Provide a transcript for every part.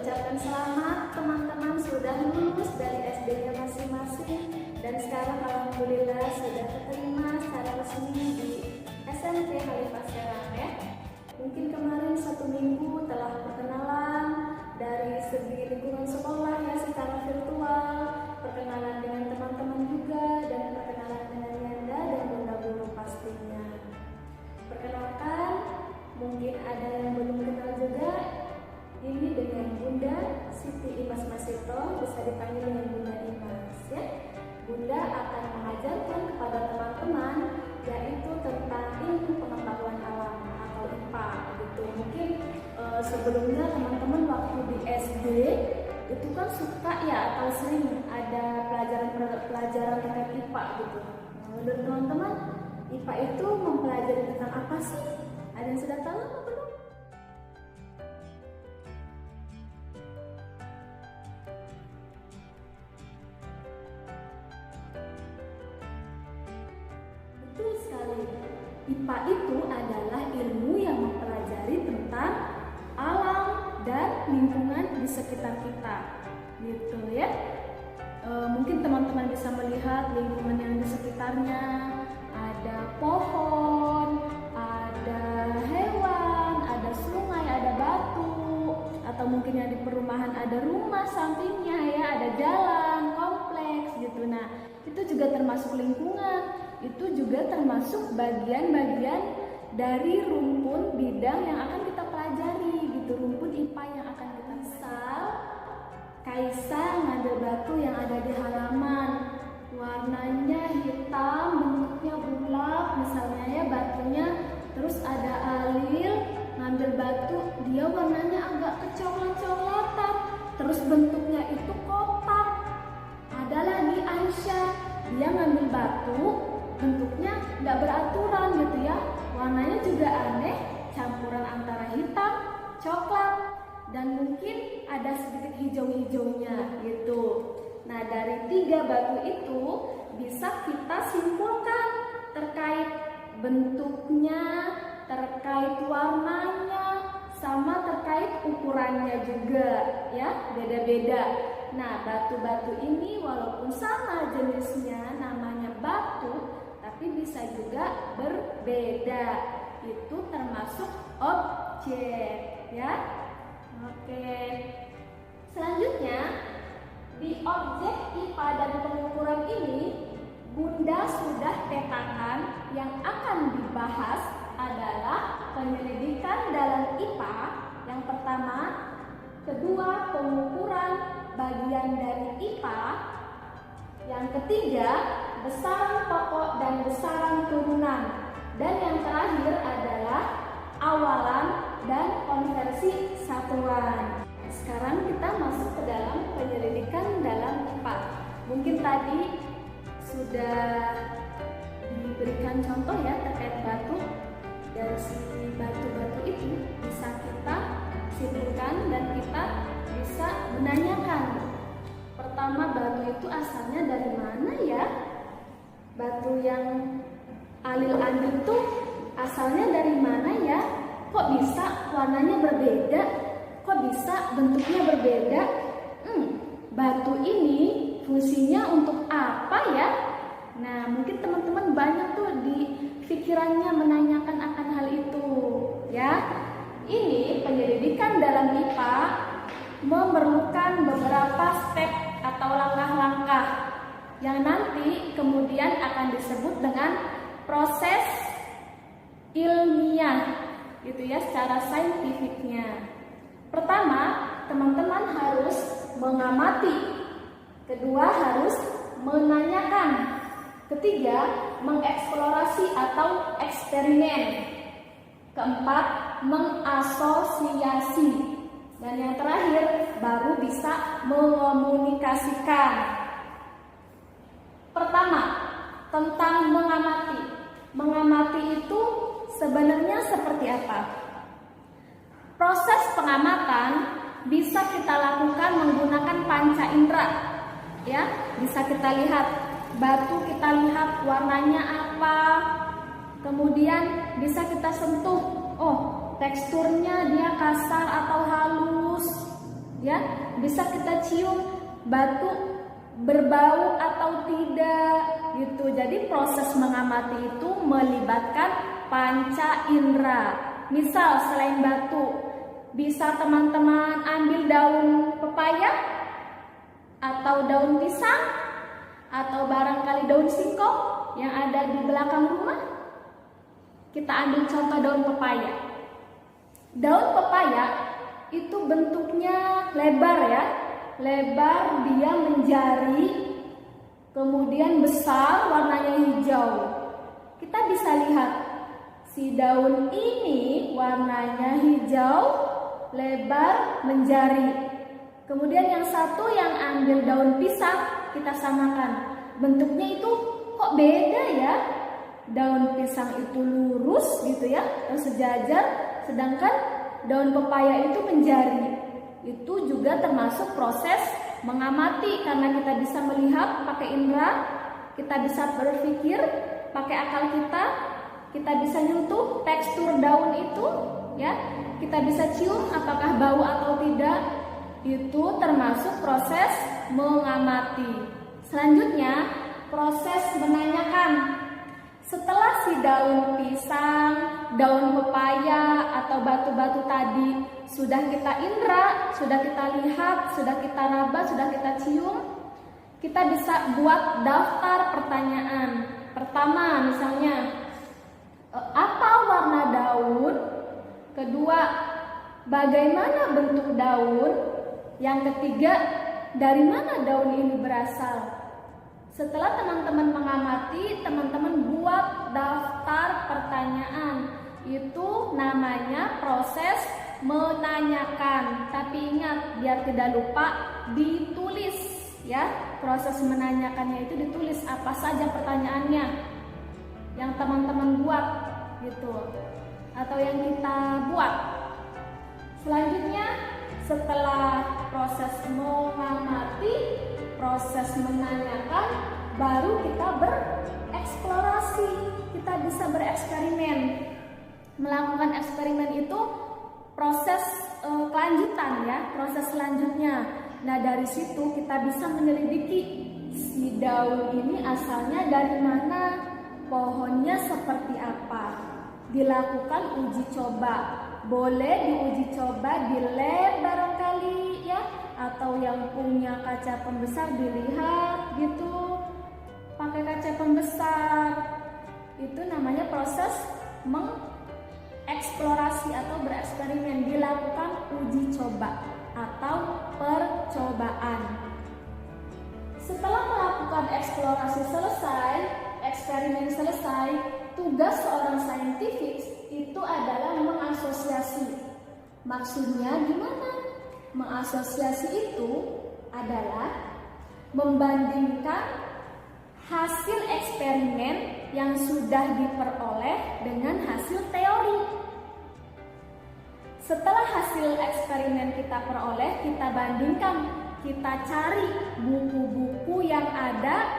ucapkan selamat teman-teman sudah lulus dari SD-nya masing-masing dan sekarang alhamdulillah sudah keterima secara resmi di SMP Khalifah Serang ya. Mungkin kemarin 1 minggu telah perkenalan dari segi lingkungan sekolah ya secara virtual, perkenalan dengan teman-teman juga dan perkenalan dengan Yanda dan Bunda Guru pastinya. Perkenalkan, mungkin ada yang belum kenal juga. Ini dengan Bunda Siti Imas Masito, bisa dipanggil dengan Bunda Imas ya. Bunda akan mengajarkan kepada teman-teman yaitu tentang ilmu pengetahuan alam atau IPA gitu. Mungkin sebelumnya teman-teman waktu di SD itu kan suka ya atau sering ada pelajaran tentang IPA gitu. Menurut teman-teman IPA itu mempelajari tentang apa sih? Ada yang sudah tahu apa belum? Betul sekali. IPA itu adalah ilmu yang mempelajari tentang alam dan lingkungan di sekitar kita. Gitu ya. Mungkin teman-teman bisa melihat lingkungan yang di sekitarnya, ada pohon, ada hewan, ada sungai, ada batu, atau mungkin yang di perumahan ada rumah sampingnya ya, ada jalan, kompleks gitu. Nah, itu juga termasuk lingkungan, itu juga termasuk bagian-bagian dari rumpun bidang yang akan kita pelajari gitu, rumpun IPA yang akan kita misal. Kaisa ngambil batu yang ada di halaman, warnanya hitam, bentuknya bulat misalnya ya batunya, terus ada Alil ngambil batu, dia warnanya agak kecoklatan, terus bentuknya itu kotak. Ada lagi Aisyah, dia ngambil batu, bentuknya nggak beraturan gitu ya, warnanya juga aneh, campuran antara hitam, coklat, dan mungkin ada sedikit hijau-hijaunya gitu. Nah, dari 3 batu itu bisa kita simpulkan terkait bentuknya, terkait warnanya, sama terkait ukurannya juga ya, beda-beda. Nah, batu-batu ini walaupun sama jenisnya namanya batu, tapi bisa juga berbeda. Itu termasuk objek ya. Oke. Selanjutnya di objek IPA dan pengukuran ini, Bunda sudah petakan yang akan dibahas adalah penyelidikan dalam IPA yang pertama, kedua pengukuran bagian dari IPA, yang ketiga besaran pokok dan besaran turunan, dan yang terakhir adalah awalan dan konversi satuan. Sekarang kita masuk ke dalam penyelidikan dalam IPA. Mungkin tadi sudah diberikan contoh ya terkait batu. Dari si batu-batu itu bisa kita simpulkan dan kita bisa menanyakan. Pertama, batu itu asalnya dari mana ya? Batu yang Alil ambil itu asalnya dari mana ya? Kok bisa warnanya berbeda? Kok bisa bentuknya berbeda? Batu ini fungsinya untuk apa ya? Nah, mungkin teman-teman banyak tuh di pikirannya menanyakan akan hal itu ya. Ini penyelidikan dalam IPA memerlukan beberapa step atau langkah-langkah yang nanti kemudian akan disebut dengan proses ilmiah gitu ya, secara saintifiknya. Pertama, teman-teman harus mengamati. Kedua, harus menanyakan. Ketiga, mengeksplorasi atau eksperimen. Keempat, mengasosiasi. Dan yang terakhir, baru bisa mengomunikasikan. Pertama, tentang mengamati. Mengamati itu sebenarnya seperti apa? Proses pengamatan bisa kita lakukan menggunakan panca indera. Ya, bisa kita lihat batu, kita lihat warnanya apa. Kemudian bisa kita sentuh. Oh, teksturnya dia kasar atau halus. Ya, Bisa kita cium batu berbau atau tidak gitu. Jadi proses mengamati itu melibatkan panca indera. Misal selain batu, bisa teman-teman ambil daun pepaya atau daun pisang atau barangkali daun singkong yang ada di belakang rumah. Kita ambil contoh daun pepaya. Daun pepaya itu bentuknya lebar ya. Lebar, dia menjari, kemudian besar, warnanya hijau. Kita bisa lihat si daun ini warnanya hijau, lebar, menjari. Kemudian yang satu yang ambil daun pisang, kita samakan. Bentuknya itu kok beda ya? Daun pisang itu lurus gitu ya, atau sejajar, sedangkan daun pepaya itu menjari. Itu juga termasuk proses mengamati, karena kita bisa melihat pakai indera, kita bisa berpikir pakai akal kita bisa nyentuh tekstur daun itu ya, kita bisa cium apakah bau atau tidak. Itu termasuk proses mengamati. Selanjutnya proses menanyakan. Setelah si daun pisang, daun pepaya atau batu-batu tadi sudah kita indra, sudah kita lihat, sudah kita raba, sudah kita cium, kita bisa buat daftar pertanyaan. Pertama misalnya, apa warna daun? Kedua, bagaimana bentuk daun? Yang ketiga, dari mana daun ini berasal? Setelah teman-teman mengamati, teman-teman buat daftar pertanyaan. Itu namanya proses menanyakan. Tapi ingat, biar tidak lupa, ditulis ya. Proses menanyakannya itu ditulis apa saja pertanyaannya yang teman-teman buat gitu, atau yang kita buat. Selanjutnya, setelah proses mengamati, proses menanyakan, baru kita bereksplorasi. Kita bisa bereksperimen. Melakukan eksperimen itu proses kelanjutan ya, proses selanjutnya. Nah, dari situ kita bisa menyelidiki si daun ini asalnya dari mana, pohonnya seperti apa. Dilakukan uji coba. Boleh diuji coba di lab barangkali ya, atau yang punya kaca pembesar dilihat gitu, pakai kaca pembesar. Itu namanya proses mengeksplorasi atau bereksperimen, dilakukan uji coba atau percobaan. Setelah melakukan eksplorasi selesai, eksperimen selesai, tugas seorang saintifik itu adalah mengasosiasi. Maksudnya gimana? Mengasosiasi itu adalah membandingkan hasil eksperimen yang sudah diperoleh dengan hasil teori. Setelah hasil eksperimen kita peroleh, kita bandingkan, kita cari buku-buku yang ada,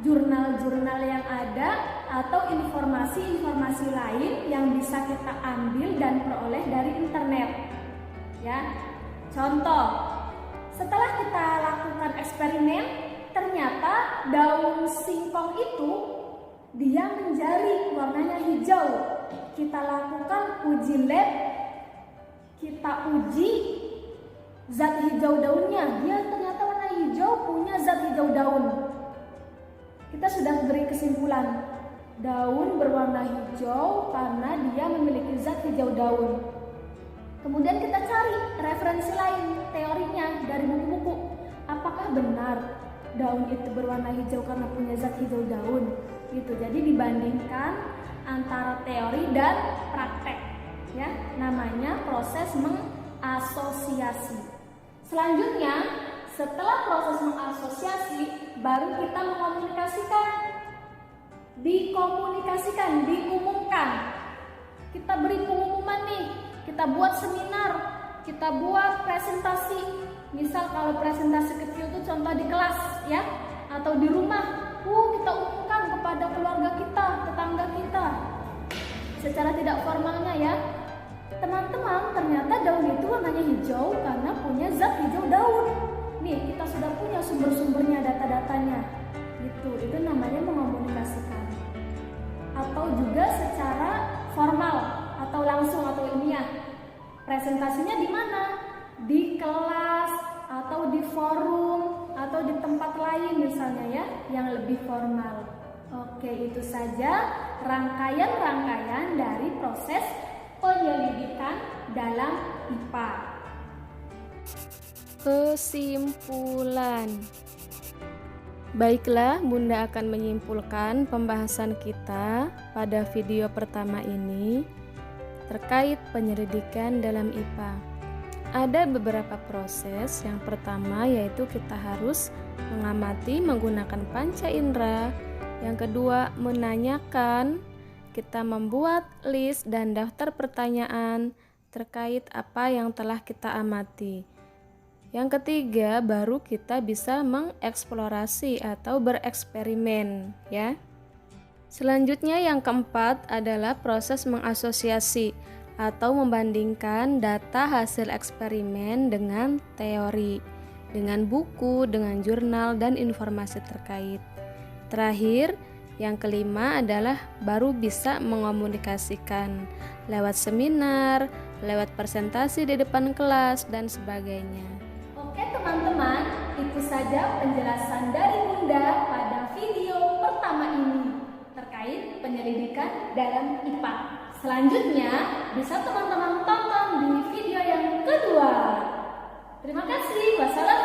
jurnal-jurnal yang ada, atau informasi-informasi lain yang bisa kita ambil dan peroleh dari internet. Ya. Contoh, setelah kita lakukan eksperimen, ternyata daun singkong itu dia menjari, warnanya hijau. Kita lakukan uji lab, kita uji zat hijau daunnya. Dia ternyata warna hijau, punya zat hijau daun. Kita sudah beri kesimpulan, daun berwarna hijau karena dia memiliki zat hijau daun. Kemudian kita cari referensi lain, teorinya dari buku-buku. Apakah benar daun itu berwarna hijau karena punya zat hijau daun? Gitu. Jadi dibandingkan antara teori dan praktek. Ya, namanya proses mengasosiasi. Selanjutnya, setelah proses mengasosiasi, baru kita mengomunikasikan. Dikomunikasikan, diumumkan. Kita beri pengumuman nih. Kita buat seminar, kita buat presentasi. Misal kalau presentasi kecil itu contoh di kelas ya, atau di rumah. Kita umumkan kepada keluarga kita, tetangga kita. Secara tidak formalnya ya. Teman-teman, ternyata daun itu warnanya hijau karena punya zat hijau daun. Gitu, itu namanya mengomunikasikan. Atau juga secara formal atau langsung atau ilmiah. Presentasinya di mana? Di kelas atau di forum atau di tempat lain misalnya ya, yang lebih formal. Oke, itu saja rangkaian-rangkaian dari proses penyelidikan dalam IPA. Kesimpulan. Baiklah, Bunda akan menyimpulkan pembahasan kita pada video pertama ini terkait penyelidikan dalam IPA. Ada beberapa proses. Yang pertama yaitu kita harus mengamati menggunakan panca indera. Yang kedua, menanyakan. Kita membuat list dan daftar pertanyaan terkait apa yang telah kita amati. Yang ketiga, baru kita bisa mengeksplorasi atau bereksperimen, ya. Selanjutnya yang keempat adalah proses mengasosiasi atau membandingkan data hasil eksperimen dengan teori, dengan buku, dengan jurnal dan informasi terkait. Terakhir, yang kelima adalah baru bisa mengomunikasikan lewat seminar, lewat presentasi di depan kelas dan sebagainya. Oke teman-teman, itu saja penjelasan dari Bunda pada video pertama ini terkait penyelidikan dalam IPA. Selanjutnya bisa teman-teman tonton di video yang kedua. Terima kasih. Wassalamualaikum.